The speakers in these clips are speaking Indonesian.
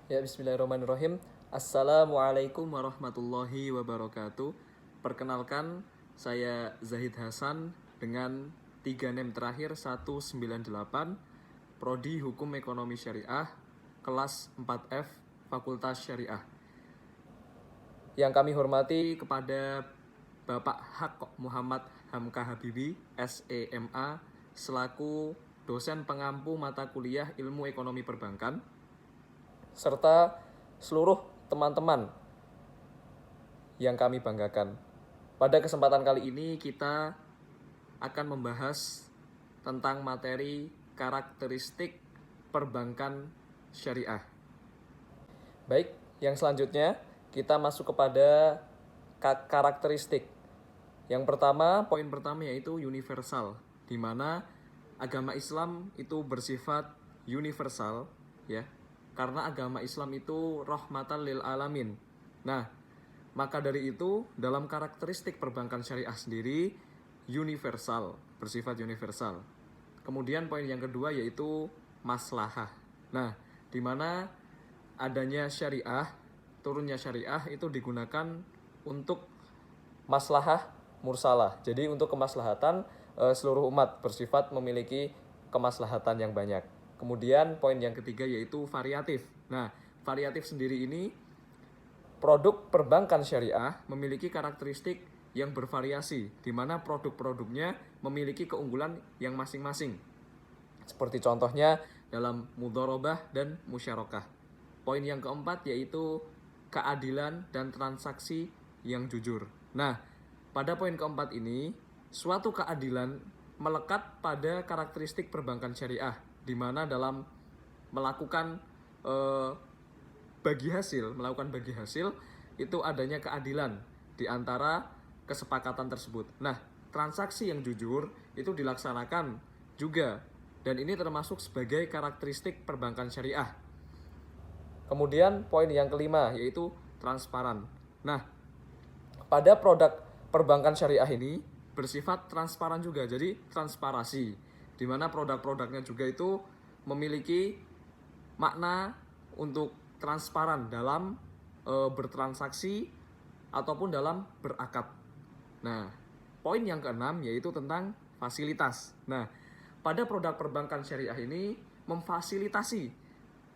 Ya, bismillahirrahmanirrahim. Assalamualaikum warahmatullahi wabarakatuh. Perkenalkan, saya Zahid Hasan dengan 3 NEM terakhir 198, Prodi Hukum Ekonomi Syariah, kelas 4F, Fakultas Syariah. Yang kami hormati kepada Bapak Haq Muhammad Hamka Habibi, SEMA, selaku dosen pengampu mata kuliah Ilmu Ekonomi Perbankan, serta seluruh teman-teman yang kami banggakan. Pada kesempatan kali ini kita akan membahas tentang materi karakteristik perbankan syariah. Baik, yang selanjutnya kita masuk kepada karakteristik. Yang pertama, poin pertama yaitu universal, di mana agama Islam itu bersifat universal, ya. Karena agama Islam itu rahmatan lil alamin. Nah, maka dari itu dalam karakteristik perbankan syariah sendiri universal, bersifat universal. Kemudian poin yang kedua yaitu maslahah. Nah, di mana adanya syariah, turunnya syariah itu digunakan untuk maslahah mursalah. Jadi untuk kemaslahatan seluruh umat, bersifat memiliki kemaslahatan yang banyak. Kemudian poin yang ketiga yaitu variatif. Nah, variatif sendiri ini produk perbankan syariah memiliki karakteristik yang bervariasi, di mana produk-produknya memiliki keunggulan yang masing-masing. Seperti contohnya dalam mudharabah dan musyarakah. Poin yang keempat yaitu keadilan dan transaksi yang jujur. Nah, pada poin keempat ini, suatu keadilan melekat pada karakteristik perbankan syariah, di mana dalam melakukan melakukan bagi hasil itu adanya keadilan di antara kesepakatan tersebut. Nah, transaksi yang jujur itu dilaksanakan juga, dan ini termasuk sebagai karakteristik perbankan syariah. Kemudian poin yang kelima yaitu transparan. Nah, pada produk perbankan syariah ini bersifat transparan juga, jadi transparasi, di mana produk-produknya juga itu memiliki makna untuk transparan dalam bertransaksi ataupun dalam berakad. Nah, poin yang keenam yaitu tentang fasilitas. Nah, pada produk perbankan syariah ini memfasilitasi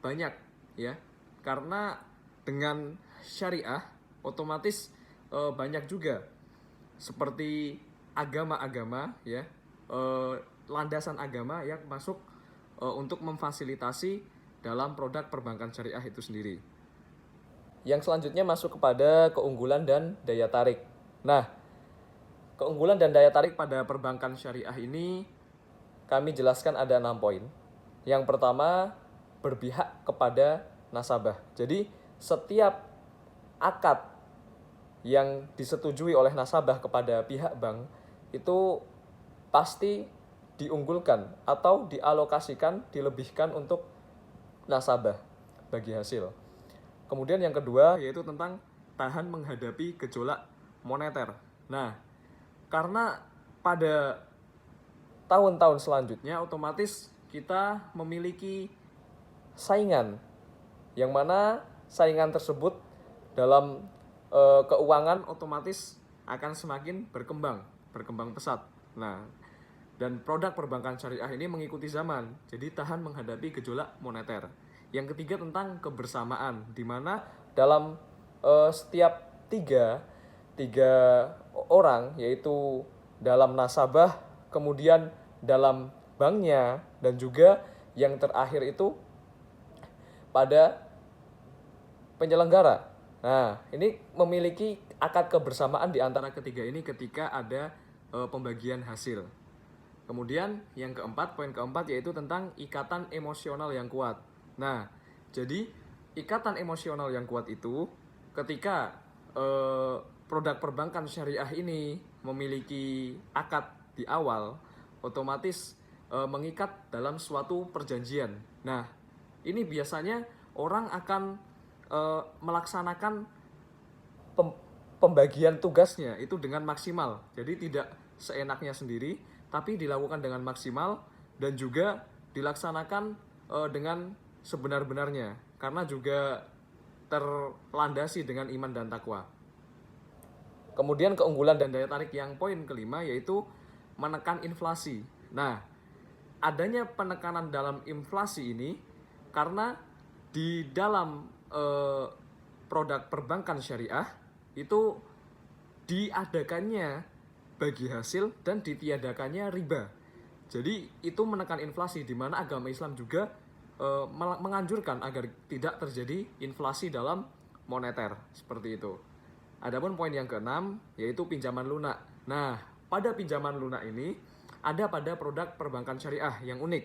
banyak, ya, karena dengan syariah otomatis banyak juga seperti agama-agama, ya, landasan agama yang masuk untuk memfasilitasi dalam produk perbankan syariah itu sendiri. Yang selanjutnya masuk kepada keunggulan dan daya tarik. Nah, keunggulan dan daya tarik pada perbankan syariah ini kami jelaskan ada 6 poin. Yang pertama, berpihak kepada nasabah. Jadi, setiap akad yang disetujui oleh nasabah kepada pihak bank itu pasti diunggulkan atau dialokasikan, dilebihkan untuk nasabah bagi hasil. Kemudian yang kedua yaitu tentang tahan menghadapi gejolak moneter. Nah, karena pada tahun-tahun selanjutnya otomatis kita memiliki saingan, yang mana saingan tersebut dalam keuangan otomatis akan semakin berkembang pesat. Nah, dan produk perbankan syariah ini mengikuti zaman, jadi tahan menghadapi gejolak moneter. Yang ketiga tentang kebersamaan, di mana dalam setiap tiga orang, yaitu dalam nasabah, kemudian dalam banknya, dan juga yang terakhir itu pada penyelenggara. Nah, ini memiliki akad kebersamaan di antara ketiga ini ketika ada pembagian hasil. Kemudian yang keempat, poin keempat yaitu tentang ikatan emosional yang kuat. Nah, jadi ikatan emosional yang kuat itu ketika produk perbankan syariah ini memiliki akad di awal, otomatis mengikat dalam suatu perjanjian. Nah, ini biasanya orang akan melaksanakan pembagian tugasnya itu dengan maksimal. Jadi tidak seenaknya sendiri, tapi dilakukan dengan maksimal dan juga dilaksanakan dengan sebenar-benarnya. karena juga terlandasi dengan iman dan takwa. Kemudian keunggulan dan daya tarik yang poin kelima yaitu menekan inflasi. Nah, adanya penekanan dalam inflasi ini karena di dalam produk perbankan syariah itu diadakannya bagi hasil dan ditiadakannya riba. Jadi itu menekan inflasi, di mana agama Islam juga menganjurkan agar tidak terjadi inflasi dalam moneter seperti itu. Adapun poin yang keenam yaitu pinjaman lunak. Nah, pada pinjaman lunak ini ada pada produk perbankan syariah yang unik.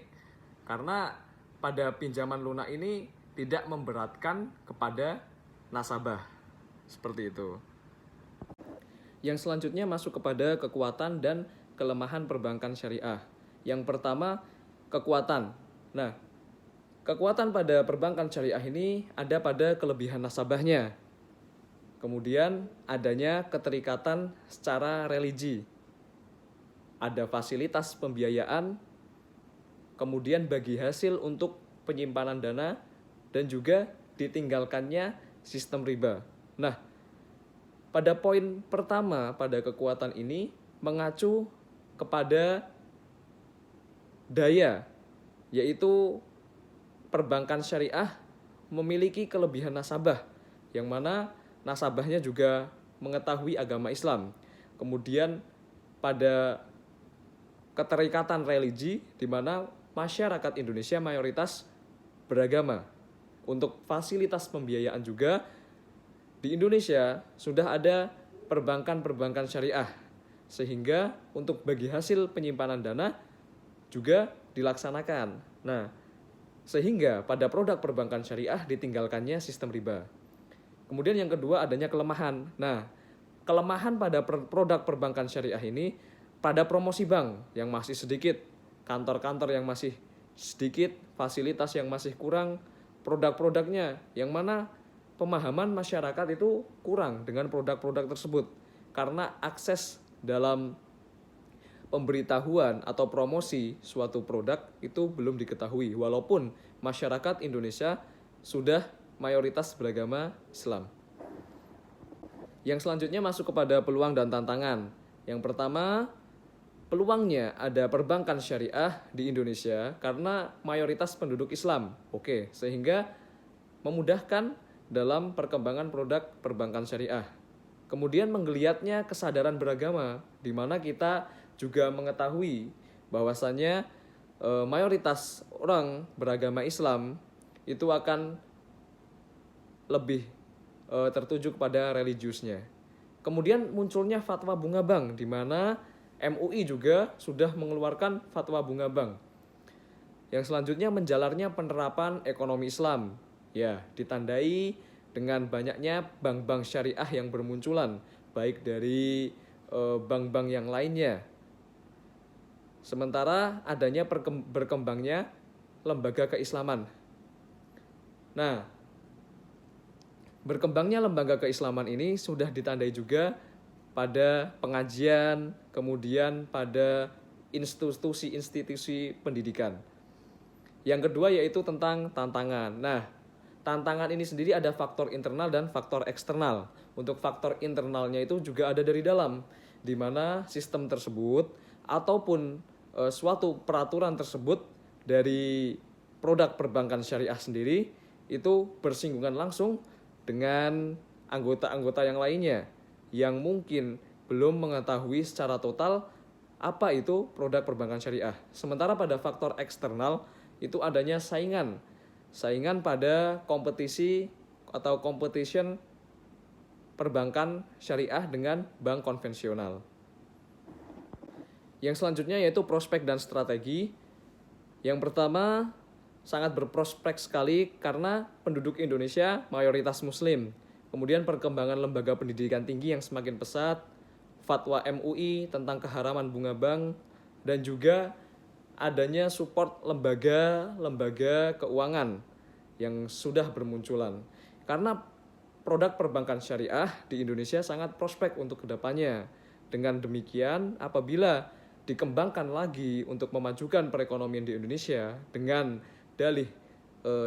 Karena pada pinjaman lunak ini tidak memberatkan kepada nasabah. Seperti itu. Yang selanjutnya masuk kepada kekuatan dan kelemahan perbankan syariah. Yang pertama, kekuatan. Nah, kekuatan pada perbankan syariah ini ada pada kelebihan nasabahnya. Kemudian adanya keterikatan secara religi. Ada fasilitas pembiayaan, kemudian bagi hasil untuk penyimpanan dana, dan juga ditinggalkannya sistem riba. Nah, pada poin pertama pada kekuatan ini mengacu kepada daya, yaitu perbankan syariah memiliki kelebihan nasabah, yang mana nasabahnya juga mengetahui agama Islam. Kemudian pada keterikatan religi, di mana masyarakat Indonesia mayoritas beragama. Untuk fasilitas pembiayaan juga, di Indonesia sudah ada perbankan-perbankan syariah, sehingga untuk bagi hasil penyimpanan dana juga dilaksanakan. Nah, sehingga pada produk perbankan syariah ditinggalkannya sistem riba. Kemudian yang kedua adanya kelemahan. Nah, kelemahan pada produk perbankan syariah ini pada promosi bank yang masih sedikit, kantor-kantor yang masih sedikit, fasilitas yang masih kurang, produk-produknya yang mana pemahaman masyarakat itu kurang dengan produk-produk tersebut karena akses dalam pemberitahuan atau promosi suatu produk itu belum diketahui, walaupun masyarakat Indonesia sudah mayoritas beragama Islam. Yang selanjutnya masuk kepada peluang dan tantangan. Yang pertama, peluangnya ada perbankan syariah di Indonesia karena mayoritas penduduk Islam. Oke, sehingga memudahkan dalam perkembangan produk perbankan syariah. Kemudian menggeliatnya kesadaran beragama, di mana kita juga mengetahui bahwasannya mayoritas orang beragama Islam itu akan lebih tertuju kepada religiusnya. Kemudian munculnya fatwa bunga bank, di mana MUI juga sudah mengeluarkan fatwa bunga bank. Yang selanjutnya menjalarnya penerapan ekonomi Islam. Ya, ditandai dengan banyaknya bank-bank syariah yang bermunculan, baik dari bank-bank yang lainnya. Sementara adanya berkembangnya lembaga keislaman. Nah, berkembangnya lembaga keislaman ini sudah ditandai juga pada pengajian, kemudian pada institusi-institusi pendidikan. Yang kedua yaitu tentang tantangan. Nah, tantangan ini sendiri ada faktor internal dan faktor eksternal. Untuk faktor internalnya itu juga ada dari dalam, di mana sistem tersebut ataupun suatu peraturan tersebut dari produk perbankan syariah sendiri itu bersinggungan langsung dengan anggota-anggota yang lainnya yang mungkin belum mengetahui secara total apa itu produk perbankan syariah. Sementara pada faktor eksternal itu adanya saingan pada kompetisi atau competition perbankan syariah dengan bank konvensional. Yang selanjutnya yaitu prospek dan strategi. Yang pertama, sangat berprospek sekali karena penduduk Indonesia mayoritas muslim. Kemudian perkembangan lembaga pendidikan tinggi yang semakin pesat, fatwa MUI tentang keharaman bunga bank, dan juga adanya support lembaga keuangan yang sudah bermunculan. Karena produk perbankan syariah di Indonesia sangat prospek untuk kedepannya. Dengan demikian, apabila dikembangkan lagi untuk memajukan perekonomian di Indonesia dengan dalih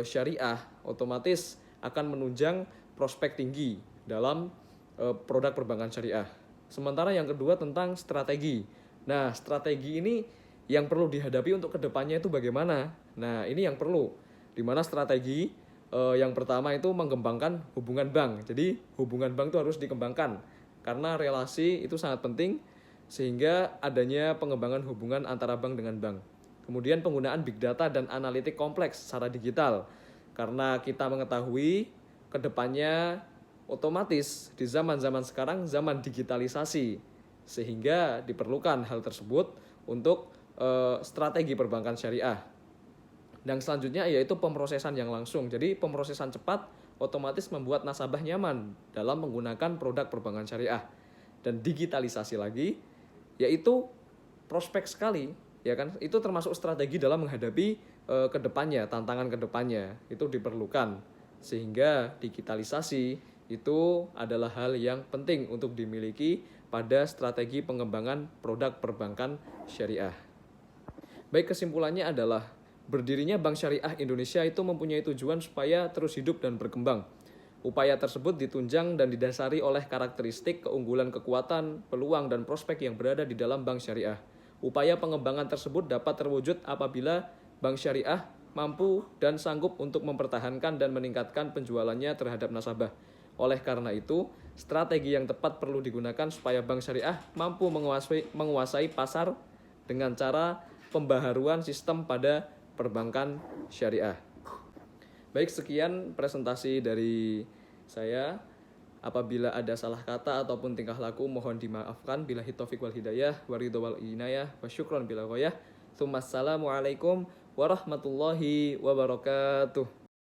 syariah, otomatis akan menunjang prospek tinggi dalam produk perbankan syariah. Sementara yang kedua tentang strategi. Nah, strategi ini yang perlu dihadapi untuk kedepannya itu bagaimana? Nah, ini yang perlu. Di mana strategi yang pertama itu mengembangkan hubungan bank. Jadi hubungan bank itu harus dikembangkan karena relasi itu sangat penting sehingga adanya pengembangan hubungan antara bank dengan bank. Kemudian penggunaan big data dan analitik kompleks secara digital. Karena kita mengetahui kedepannya otomatis di zaman-zaman sekarang zaman digitalisasi sehingga diperlukan hal tersebut untuk strategi perbankan syariah. Dan selanjutnya yaitu pemrosesan yang langsung. Jadi pemrosesan cepat otomatis membuat nasabah nyaman dalam menggunakan produk perbankan syariah. Dan digitalisasi lagi yaitu prospek sekali, ya kan? Itu termasuk strategi dalam menghadapi kedepannya, tantangan kedepannya itu diperlukan. Sehingga digitalisasi itu adalah hal yang penting untuk dimiliki pada strategi pengembangan produk perbankan syariah. Baik, kesimpulannya adalah berdirinya Bank Syariah Indonesia itu mempunyai tujuan supaya terus hidup dan berkembang. Upaya tersebut ditunjang dan didasari oleh karakteristik, keunggulan, kekuatan, peluang, dan prospek yang berada di dalam Bank Syariah. Upaya pengembangan tersebut dapat terwujud apabila Bank Syariah mampu dan sanggup untuk mempertahankan dan meningkatkan penjualannya terhadap nasabah. Oleh karena itu, strategi yang tepat perlu digunakan supaya Bank Syariah mampu menguasai pasar dengan cara pembaharuan sistem pada perbankan syariah. Baik, sekian presentasi dari saya. Apabila ada salah kata ataupun tingkah laku mohon dimaafkan. Billahi taufiq wal hidayah wa ridho wal inayah wa syukran bila ghayah. Tsumma assalamualaikum warahmatullahi wabarakatuh.